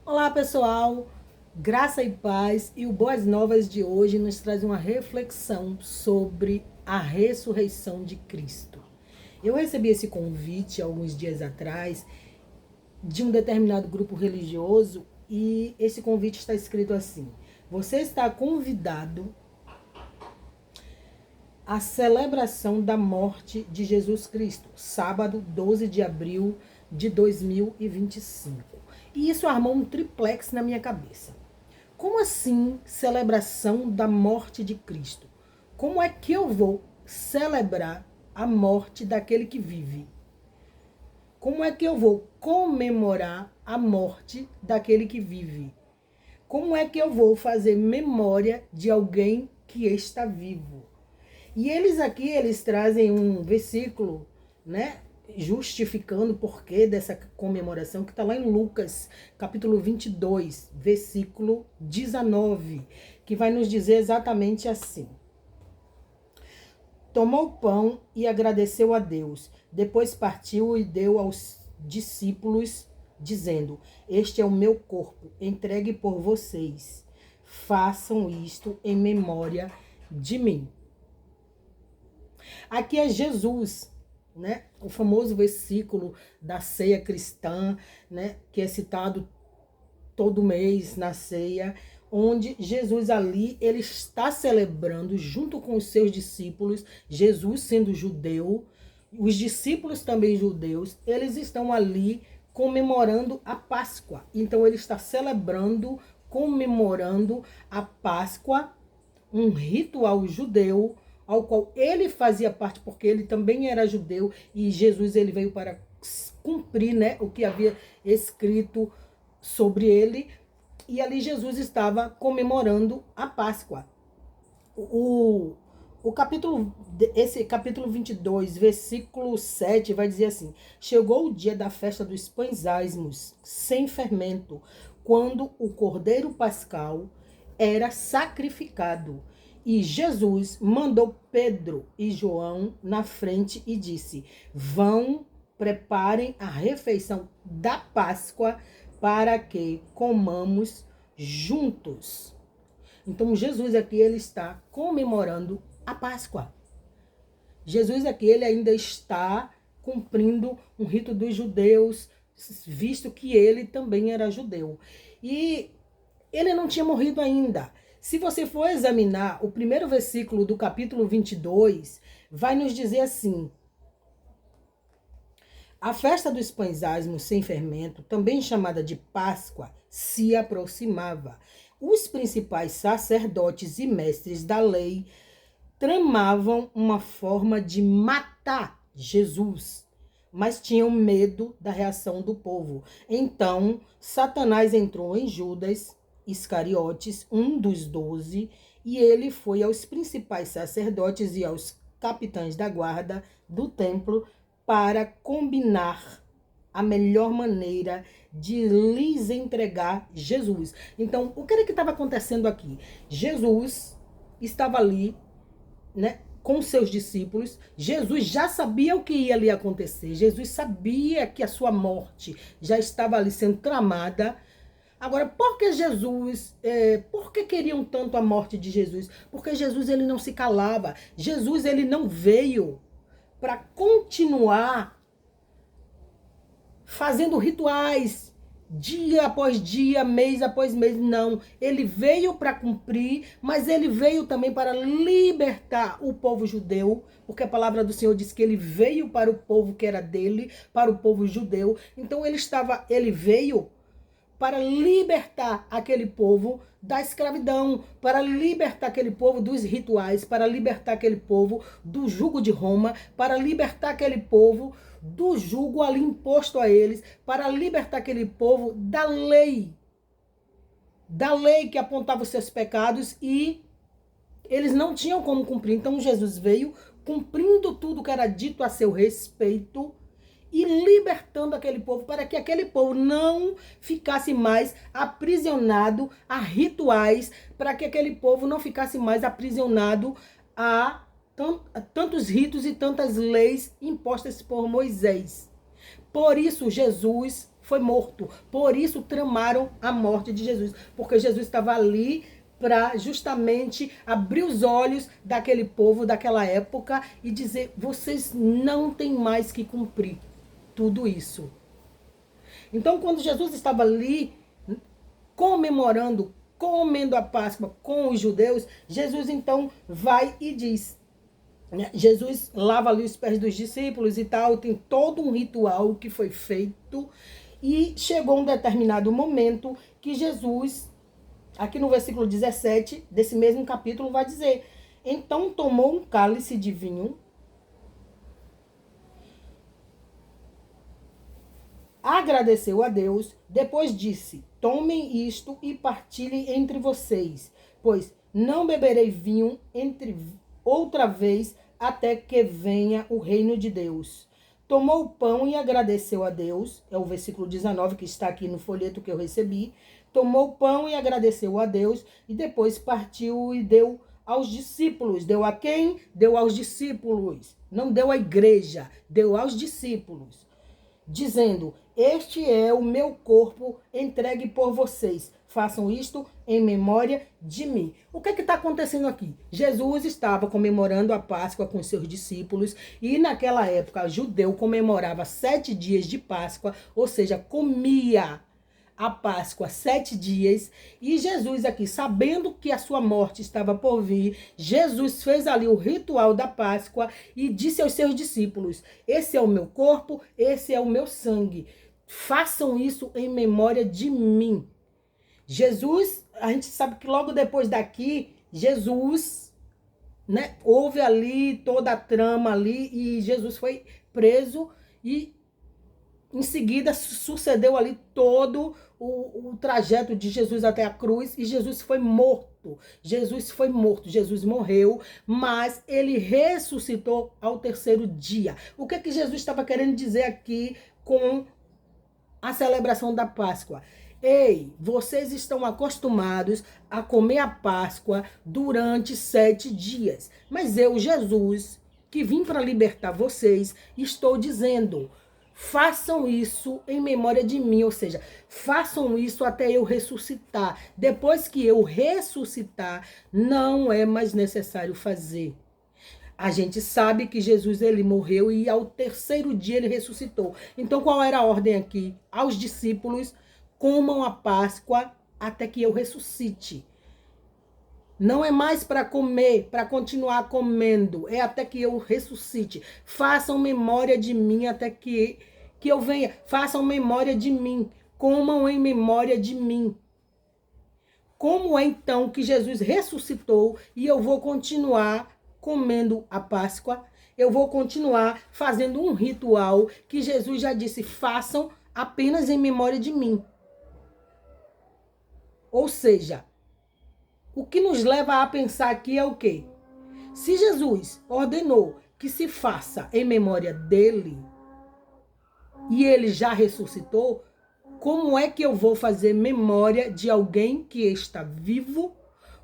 Olá pessoal, graça e paz, e o Boas Novas de hoje nos traz uma reflexão sobre a ressurreição de Cristo. Eu recebi esse convite alguns dias atrás de um determinado grupo religioso e esse convite está escrito assim: você está convidado à celebração da morte de Jesus Cristo, sábado 12 de abril de 2025. E isso armou um triplex na minha cabeça. Como assim celebração da morte de Cristo? Como é que eu vou celebrar a morte daquele que vive? Como é que eu vou comemorar a morte daquele que vive? Como é que eu vou fazer memória de alguém que está vivo? E eles trazem um versículo, né, justificando o porquê dessa comemoração, que está lá em Lucas, capítulo 22, versículo 19, que vai nos dizer exatamente assim: tomou o pão e agradeceu a Deus, depois partiu e deu aos discípulos, dizendo: este é o meu corpo, entregue por vocês, façam isto em memória de mim. Aqui é Jesus, né? O famoso versículo da ceia cristã, né? Que é citado todo mês na ceia, onde Jesus ali, ele está celebrando junto com os seus discípulos, Jesus sendo judeu, os discípulos também judeus, eles estão ali comemorando a Páscoa. Então ele está celebrando, comemorando a Páscoa, um ritual judeu ao qual ele fazia parte, porque ele também era judeu, e Jesus ele veio para cumprir, né, o que havia escrito sobre ele, e ali Jesus estava comemorando a Páscoa. Esse capítulo 22, versículo 7, vai dizer assim: chegou o dia da festa dos pães asmos, sem fermento, quando o cordeiro pascal era sacrificado. E Jesus mandou Pedro e João na frente e disse: vão, preparem a refeição da Páscoa para que comamos juntos. Então Jesus aqui ele está comemorando a Páscoa. Jesus aqui ele ainda está cumprindo um rito dos judeus, visto que ele também era judeu. E ele não tinha morrido ainda. Se você for examinar o primeiro versículo do capítulo 22, vai nos dizer assim: a festa dos pães asmos sem fermento, também chamada de Páscoa, se aproximava. Os principais sacerdotes e mestres da lei tramavam uma forma de matar Jesus, mas tinham medo da reação do povo. Então, Satanás entrou em Judas Iscariotes, um dos 12, e ele foi aos principais sacerdotes e aos capitães da guarda do templo para combinar a melhor maneira de lhes entregar Jesus. Então, o que era que estava acontecendo aqui? Jesus estava ali, né, com seus discípulos. Jesus já sabia o que ia ali acontecer. Jesus sabia que a sua morte já estava ali sendo tramada. Agora, por que Jesus, por que queriam tanto a morte de Jesus? Porque Jesus ele não se calava. Jesus ele não veio para continuar fazendo rituais dia após dia, mês após mês. Não, ele veio para cumprir, mas ele veio também para libertar o povo judeu, porque a palavra do Senhor diz que ele veio para o povo que era dele, para o povo judeu. Então ele veio para libertar aquele povo da escravidão, para libertar aquele povo dos rituais, para libertar aquele povo do jugo de Roma, para libertar aquele povo do jugo ali imposto a eles, para libertar aquele povo da lei que apontava os seus pecados e eles não tinham como cumprir. Então Jesus veio cumprindo tudo que era dito a seu respeito e libertando aquele povo para que aquele povo não ficasse mais aprisionado a rituais, para que aquele povo não ficasse mais aprisionado a tantos ritos e tantas leis impostas por Moisés. Por isso Jesus foi morto. Por isso tramaram a morte de Jesus, porque Jesus estava ali para justamente abrir os olhos daquele povo, daquela época, e dizer: vocês não têm mais que cumprir tudo isso. Então, quando Jesus estava ali comemorando, comendo a Páscoa com os judeus, Jesus então vai e diz, né? Jesus lava ali os pés dos discípulos e tal, tem todo um ritual que foi feito, e chegou um determinado momento que Jesus, aqui no versículo 17 desse mesmo capítulo, vai dizer: então tomou um cálice de vinho, agradeceu a Deus, depois disse: tomem isto e partilhem entre vocês, pois não beberei vinho entre outra vez até que venha o reino de Deus. Tomou o pão e agradeceu a Deus, é o versículo 19 que está aqui no folheto que eu recebi. Tomou o pão e agradeceu a Deus, e depois partiu e deu aos discípulos. Deu a quem? Deu aos discípulos. Não deu à igreja, deu aos discípulos, dizendo: este é o meu corpo entregue por vocês. Façam isto em memória de mim. O que está acontecendo aqui? Jesus estava comemorando a Páscoa com seus discípulos, e naquela época, o judeu comemorava 7 dias de Páscoa, ou seja, comia a Páscoa 7 dias, e Jesus aqui, sabendo que a sua morte estava por vir, Jesus fez ali o ritual da Páscoa e disse aos seus discípulos: esse é o meu corpo, esse é o meu sangue. Façam isso em memória de mim. Jesus, a gente sabe que logo depois daqui, Jesus, né, houve ali toda a trama ali, e Jesus foi preso, e em seguida sucedeu ali todo o trajeto de Jesus até a cruz, e Jesus foi morto. Jesus foi morto, Jesus morreu, mas ele ressuscitou ao 3º dia. O que Jesus estava querendo dizer aqui com a celebração da Páscoa? Ei, vocês estão acostumados a comer a Páscoa durante 7 dias. Mas eu, Jesus, que vim para libertar vocês, estou dizendo: façam isso em memória de mim, ou seja, façam isso até eu ressuscitar. Depois que eu ressuscitar, não é mais necessário fazer. A gente sabe que Jesus, ele morreu e ao 3º dia ele ressuscitou. Então qual era a ordem aqui? Aos discípulos: comam a Páscoa até que eu ressuscite. Não é mais para comer, para continuar comendo, é até que eu ressuscite. Façam memória de mim até que eu venha. Façam memória de mim, comam em memória de mim. Como é então que Jesus ressuscitou e eu vou continuar comendo a Páscoa? Eu vou continuar fazendo um ritual que Jesus já disse: façam apenas em memória de mim. Ou seja, o que nos leva a pensar aqui é o quê? Se Jesus ordenou que se faça em memória dele, e ele já ressuscitou, como é que eu vou fazer memória de alguém que está vivo?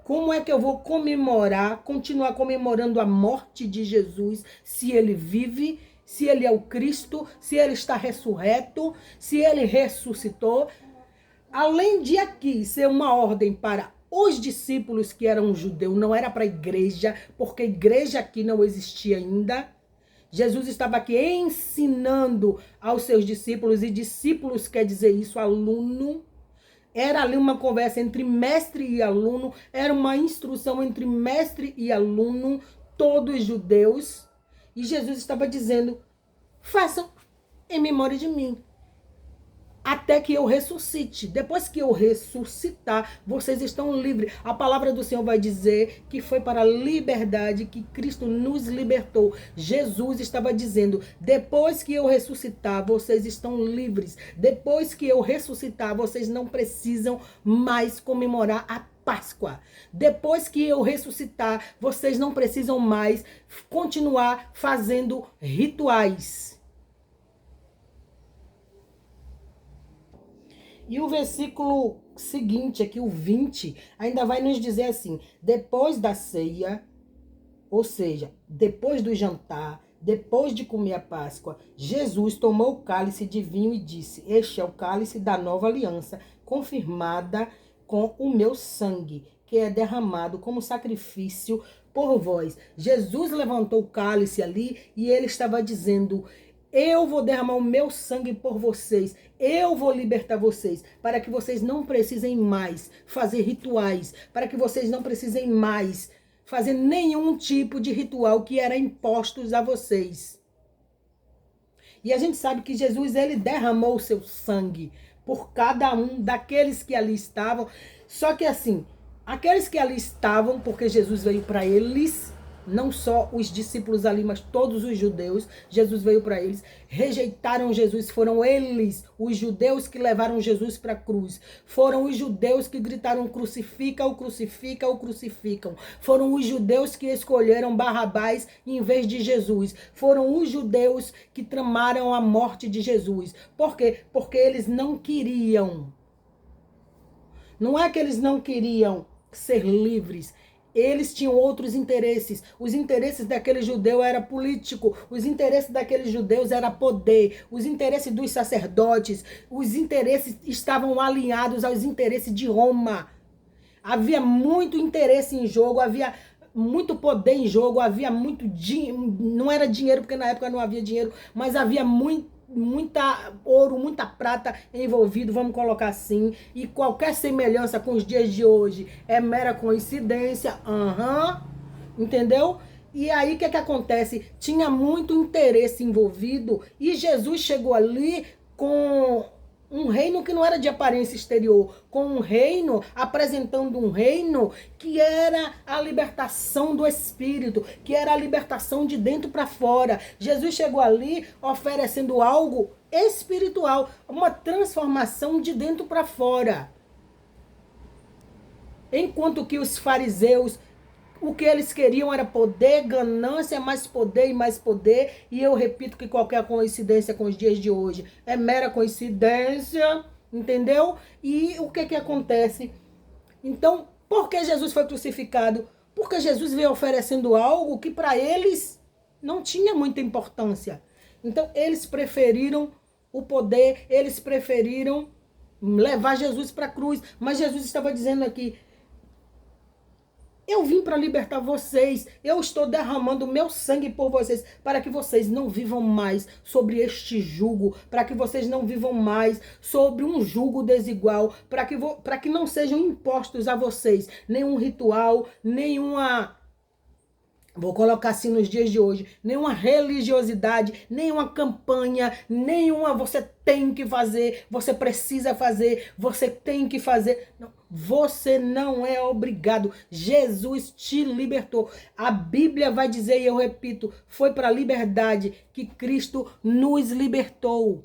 Como é que eu vou comemorar, continuar comemorando a morte de Jesus, se ele vive, se ele é o Cristo, se ele está ressurreto, se ele ressuscitou? Além de aqui ser uma ordem para os discípulos que eram judeus, não era para a igreja, porque a igreja aqui não existia ainda. Jesus estava aqui ensinando aos seus discípulos, e discípulos quer dizer isso, aluno. Era ali uma conversa entre mestre e aluno, era uma instrução entre mestre e aluno, todos judeus. E Jesus estava dizendo: façam em memória de mim, até que eu ressuscite. Depois que eu ressuscitar, vocês estão livres. A palavra do Senhor vai dizer que foi para a liberdade que Cristo nos libertou. Jesus estava dizendo: depois que eu ressuscitar, vocês estão livres. Depois que eu ressuscitar, vocês não precisam mais comemorar a Páscoa. Depois que eu ressuscitar, vocês não precisam mais continuar fazendo rituais. E o versículo seguinte, aqui o 20, ainda vai nos dizer assim: depois da ceia, ou seja, depois do jantar, Depois de comer a Páscoa, Jesus tomou o cálice de vinho e disse: Este é o cálice da nova aliança, confirmada com o meu sangue, que é derramado como sacrifício por vós. Jesus levantou o cálice ali e ele estava dizendo: eu vou derramar o meu sangue por vocês. Eu vou libertar vocês, para que vocês não precisem mais fazer rituais, para que vocês não precisem mais fazer nenhum tipo de ritual que era impostos a vocês. E a gente sabe que Jesus, ele derramou o seu sangue por cada um daqueles que ali estavam. Só que assim, aqueles que ali estavam, porque Jesus veio para eles, não só os discípulos ali, mas todos os judeus, Jesus veio para eles, rejeitaram Jesus, foram eles, os judeus que levaram Jesus para a cruz, foram os judeus que gritaram crucifica-o, crucifica-o, crucificam, foram os judeus que escolheram Barrabás em vez de Jesus, foram os judeus que tramaram a morte de Jesus. Por quê? Porque eles não queriam, não é que eles não queriam ser livres, eles tinham outros interesses. Os interesses daquele judeu era político. Os interesses daqueles judeus era poder. Os interesses dos sacerdotes, os interesses estavam alinhados aos interesses de Roma. Havia muito interesse em jogo, havia muito poder em jogo, havia muito dinheiro. Não era dinheiro, porque na época não havia dinheiro, mas havia muita ouro, muita prata envolvido, vamos colocar assim, e qualquer semelhança com os dias de hoje é mera coincidência, entendeu? E aí o que acontece? Tinha muito interesse envolvido e Jesus chegou ali com um reino que não era de aparência exterior, com um reino, apresentando um reino que era a libertação do espírito, que era a libertação de dentro para fora. Jesus chegou ali oferecendo algo espiritual, uma transformação de dentro para fora. Enquanto que os fariseus, o que eles queriam era poder, ganância, mais poder e mais poder. E eu repito que qualquer coincidência com os dias de hoje é mera coincidência, entendeu? E o que acontece? Então, por que Jesus foi crucificado? Porque Jesus veio oferecendo algo que para eles não tinha muita importância. Então, eles preferiram o poder, eles preferiram levar Jesus para a cruz. Mas Jesus estava dizendo aqui: eu vim para libertar vocês, eu estou derramando meu sangue por vocês, para que vocês não vivam mais sobre este jugo, para que vocês não vivam mais sobre um jugo desigual, para que não sejam impostos a vocês nenhum ritual, nenhuma, vou colocar assim nos dias de hoje, nenhuma religiosidade, nenhuma campanha, nenhuma você tem que fazer, você precisa fazer, você tem que fazer. Não, você não é obrigado. Jesus te libertou. A Bíblia vai dizer, e eu repito, foi para a liberdade que Cristo nos libertou.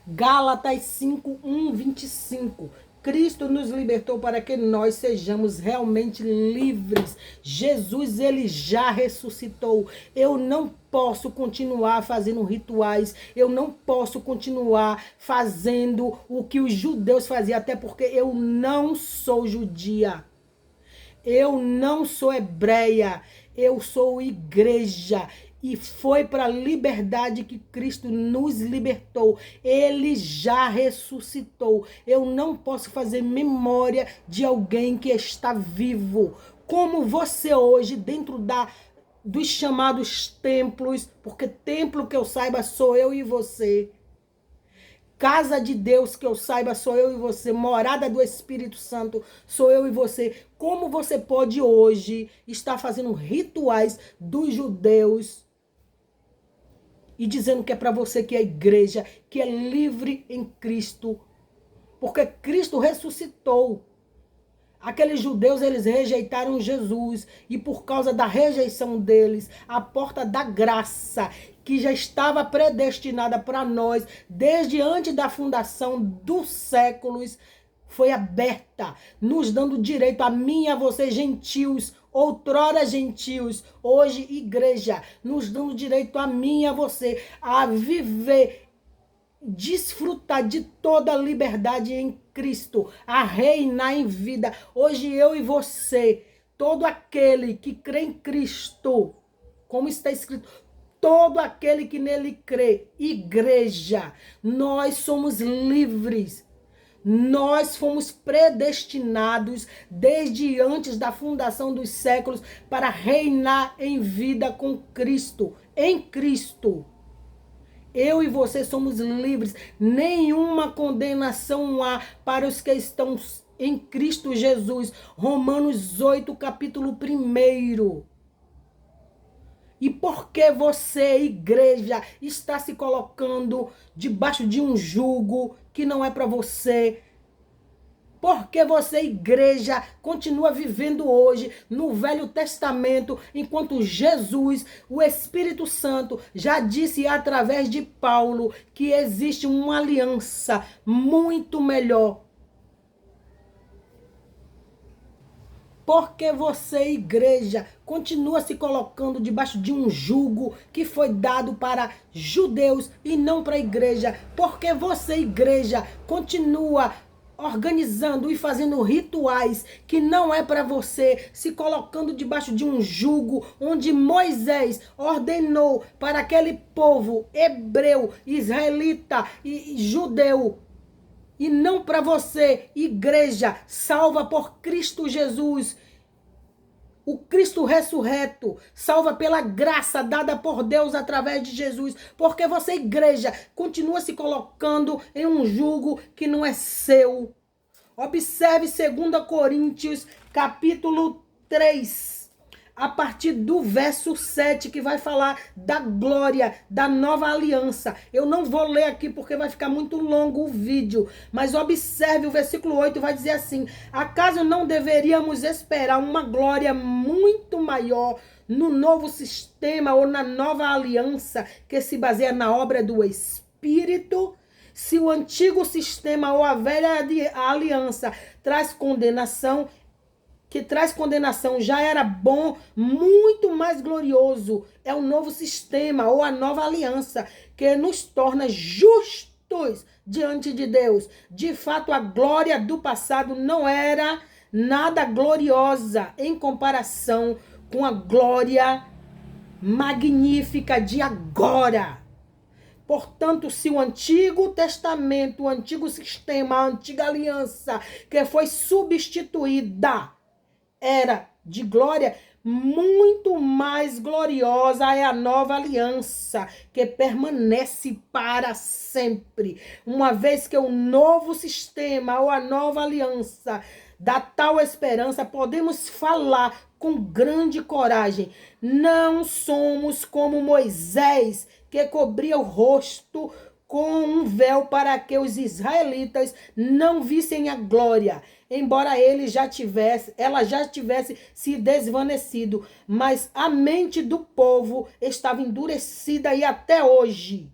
Gálatas 5:1-25. Cristo nos libertou para que nós sejamos realmente livres. Jesus, ele já ressuscitou. Eu não posso continuar fazendo rituais. Eu não posso continuar fazendo o que os judeus faziam, até porque eu não sou judia. Eu não sou hebreia. Eu sou igreja. E foi para a liberdade que Cristo nos libertou. Ele já ressuscitou. Eu não posso fazer memória de alguém que está vivo. Como você hoje, dentro dos chamados templos, porque templo que eu saiba sou eu e você. Casa de Deus que eu saiba sou eu e você. Morada do Espírito Santo sou eu e você. Como você pode hoje estar fazendo rituais dos judeus e dizendo que é para você que é igreja, que é livre em Cristo, porque Cristo ressuscitou. Aqueles judeus, eles rejeitaram Jesus, e por causa da rejeição deles, a porta da graça, que já estava predestinada para nós, desde antes da fundação dos séculos, foi aberta, nos dando direito a mim e a você, gentios, outrora gentios, hoje igreja, nos dando direito a mim e a você, a viver, desfrutar de toda a liberdade em Cristo, a reinar em vida. Hoje eu e você, todo aquele que crê em Cristo, como está escrito, todo aquele que nele crê. Igreja, nós somos livres. Nós fomos predestinados desde antes da fundação dos séculos para reinar em vida com Cristo, em Cristo. Eu e você somos livres. Nenhuma condenação há para os que estão em Cristo Jesus. Romanos 8, capítulo 1. E por que você, igreja, está se colocando debaixo de um jugo que não é para você? Por que você, igreja, continua vivendo hoje no Velho Testamento, enquanto Jesus, o Espírito Santo, já disse através de Paulo que existe uma aliança muito melhor? Porque você, igreja, continua se colocando debaixo de um jugo que foi dado para judeus e não para a igreja? Porque você, igreja, continua organizando e fazendo rituais que não é para você, se colocando debaixo de um jugo onde Moisés ordenou para aquele povo hebreu, israelita e judeu, e não para você, igreja, salva por Cristo Jesus. O Cristo ressurreto, salva pela graça dada por Deus através de Jesus. Porque você, igreja, continua se colocando em um jugo que não é seu. Observe 2 Coríntios, capítulo 3. A partir do verso 7, que vai falar da glória, da nova aliança. Eu não vou ler aqui porque vai ficar muito longo o vídeo, mas observe o versículo 8, vai dizer assim: acaso não deveríamos esperar uma glória muito maior no novo sistema ou na nova aliança que se baseia na obra do Espírito? Se o antigo sistema ou a velha aliança traz condenação, já era bom, muito mais glorioso é o novo sistema ou a nova aliança que nos torna justos diante de Deus. De fato, a glória do passado não era nada gloriosa em comparação com a glória magnífica de agora. Portanto, se o Antigo Testamento, o antigo sistema, a antiga aliança que foi substituída era de glória, muito mais gloriosa é a nova aliança, que permanece para sempre. Uma vez que o novo sistema ou a nova aliança dá tal esperança, podemos falar com grande coragem. Não somos como Moisés, que cobria o rosto com um véu para que os israelitas não vissem a glória, embora ela já tivesse se desvanecido, mas a mente do povo estava endurecida e até hoje,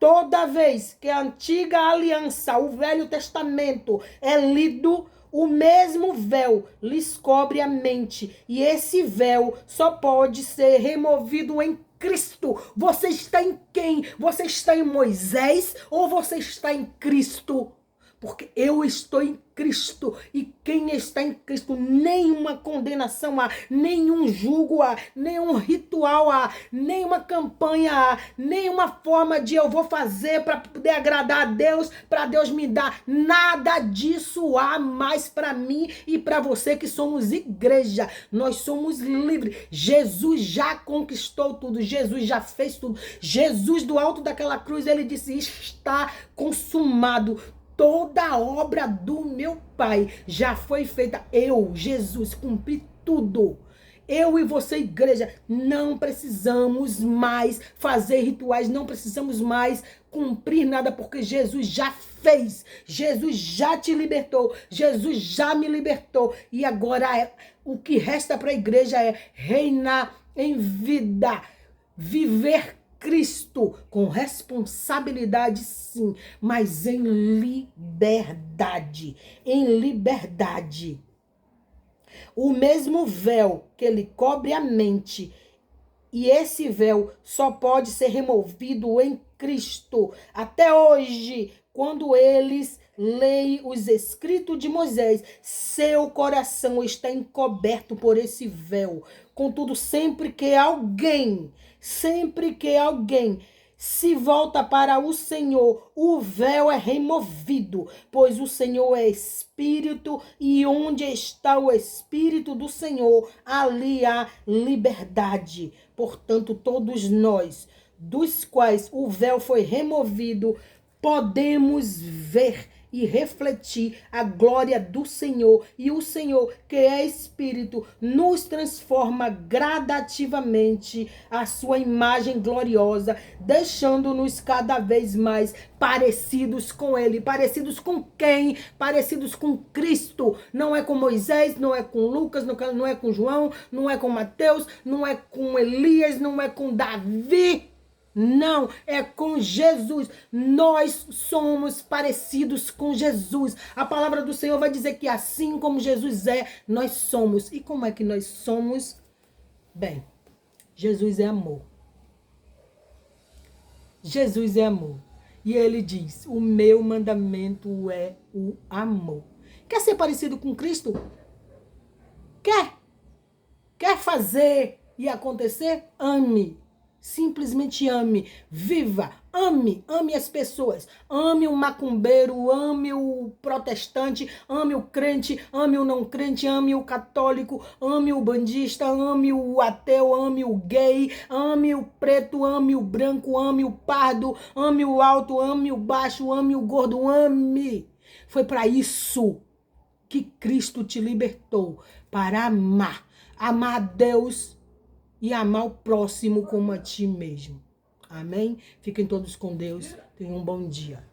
toda vez que a antiga aliança, o Velho Testamento, é lido, o mesmo véu lhes cobre a mente, e esse véu só pode ser removido em Cristo. Você está em quem? Você está em Moisés ou você está em Cristo? Porque eu estou em Cristo, e quem está em Cristo, nenhuma condenação há, nenhum jugo há, nenhum ritual há, nenhuma campanha há, nenhuma forma de eu vou fazer para poder agradar a Deus, para Deus me dar. Nada disso há mais para mim e para você que somos igreja. Nós somos livres. Jesus já conquistou tudo, Jesus já fez tudo. Jesus, do alto daquela cruz, ele disse: está consumado. Toda a obra do meu Pai já foi feita. Eu, Jesus, cumpri tudo. Eu e você, igreja, não precisamos mais fazer rituais, não precisamos mais cumprir nada, porque Jesus já fez. Jesus já te libertou. Jesus já me libertou. E agora o que resta para a igreja é reinar em vida, viver Cristo com responsabilidade, sim, mas em liberdade. Em liberdade. O mesmo véu que lhe cobre a mente, e esse véu só pode ser removido em Cristo. Até hoje, quando eles lei, os escritos de Moisés, seu coração está encoberto por esse véu. Contudo, sempre que alguém se volta para o Senhor, o véu é removido, pois o Senhor é Espírito, e onde está o Espírito do Senhor, ali há liberdade. Portanto, todos nós, dos quais o véu foi removido, podemos ver e refletir a glória do Senhor. E o Senhor, que é Espírito, nos transforma gradativamente a sua imagem gloriosa, deixando-nos cada vez mais parecidos com Ele. Parecidos com quem? Parecidos com Cristo. Não é com Moisés, não é com Lucas, não é com João, não é com Mateus, não é com Elias, não é com Davi. Não, é com Jesus. Nós somos parecidos com Jesus. A palavra do Senhor vai dizer que assim como Jesus é, nós somos. E como é que nós somos? Bem, Jesus é amor. Jesus é amor. E ele diz, o meu mandamento é o amor. Quer ser parecido com Cristo? Quer fazer e acontecer? Ame. Simplesmente ame, viva, ame as pessoas, ame o macumbeiro, ame o protestante, ame o crente, ame o não crente, ame o católico, ame o bandista, ame o ateu, ame o gay, ame o preto, ame o branco, ame o pardo, ame o alto, ame o baixo, ame o gordo, ame. Foi para isso que Cristo te libertou, para amar a Deus e amar o próximo como a ti mesmo. Amém? Fiquem todos com Deus. Tenham um bom dia.